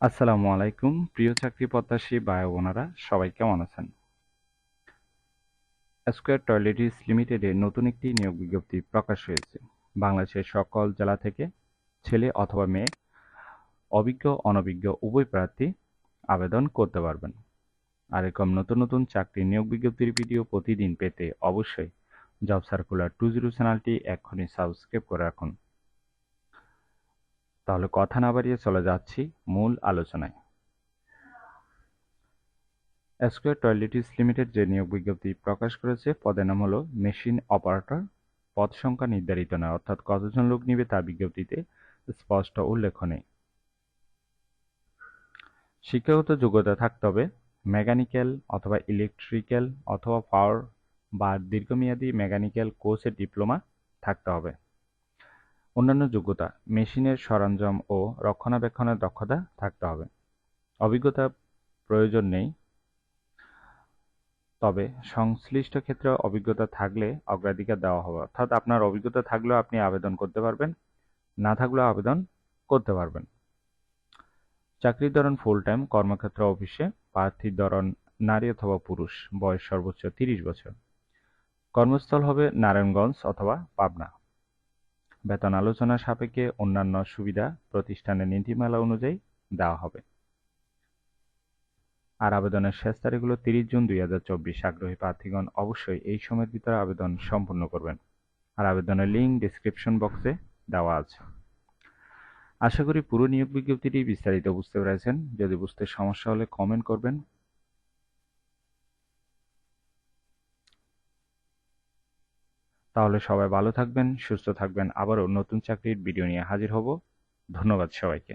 আসসালামু আলাইকুম প্রিয় চাকরি প্রত্যাশী ভাই বোনেরা সবাই কেমন আছেন? স্কয়ার টয়লেটিস লিমিটেডে নতুন একটি নিয়োগ বিজ্ঞপ্তি প্রকাশ হয়েছে। বাংলাদেশের সকল জেলা থেকে ছেলে অথবা মেয়ে, অভিজ্ঞ অনভিজ্ঞ উভয় প্রার্থী আবেদন করতে পারবেন। আর এরকম নতুন নতুন চাকরি নিয়োগ বিজ্ঞপ্তির ভিডিও প্রতিদিন পেতে অবশ্যই জব সার্কুলার 20 চ্যানেলটি এক্ষুনি সাবস্ক্রাইব করে রাখুন। তাহলে কথা না বাড়িয়ে চলে যাচ্ছি মূল আলোচনায়। স্কয়ার টয়লেটিস লিমিটেড যে নিয়োগ বিজ্ঞপ্তি প্রকাশ করেছে পদের নাম হলো মেশিন অপারেটর। পদ সংখ্যা নির্ধারিত নয়, অর্থাৎ কতজন লোক নিবে তা বিজ্ঞপ্তিতে স্পষ্ট উল্লেখ নেই। শিক্ষাগত যোগ্যতা থাকতে হবে মেকানিক্যাল অথবা ইলেকট্রিক্যাল অথবা পাওয়ার বা দীর্ঘমেয়াদী মেকানিক্যাল কোর্সের ডিপ্লোমা থাকতে হবে। অন্যান্য যোগ্যতা মেশিনের সরঞ্জাম ও রক্ষণাবেক্ষণের দক্ষতা থাকতে হবে। অভিজ্ঞতা প্রয়োজন নেই, তবে সংশ্লিষ্ট ক্ষেত্রে অভিজ্ঞতা থাকলে অগ্রাধিকার দেওয়া হবে, অর্থাৎ আপনার অভিজ্ঞতা থাকলেও আপনি আবেদন করতে পারবেন, না থাকলেও আবেদন করতে পারবেন। চাকরির ধরন ফুল টাইম, কর্মক্ষেত্র অফিসে, প্রার্থীর ধরন নারী অথবা পুরুষ, বয়স সর্বোচ্চ 30 বছর। কর্মস্থল হবে নারায়ণগঞ্জ অথবা পাবনা। বেতন আলোচনা সাপেক্ষে অন্যান্য সুবিধা প্রতিষ্ঠানের নীতিমালা অনুযায়ী দেওয়া হবে। আর আবেদনের শেষ তারিখ হলো 30 জুন 2024। আগ্রহী প্রার্থীগণ অবশ্যই এই সময়ের ভিতরে আবেদন সম্পূর্ণ করবেন। আর আবেদনের লিঙ্ক ডেসক্রিপশন বক্সে দেওয়া আছে। আশা করি পুরো নিয়োগ বিজ্ঞপ্তিটি বিস্তারিত বুঝতে পেরেছেন। যদি বুঝতে সমস্যা হলে কমেন্ট করবেন। তাহলে সবাই ভালো থাকবেন, সুস্থ থাকবেন। আবারও নতুন চাকরির ভিডিও নিয়ে হাজির হব। ধন্যবাদ সবাইকে।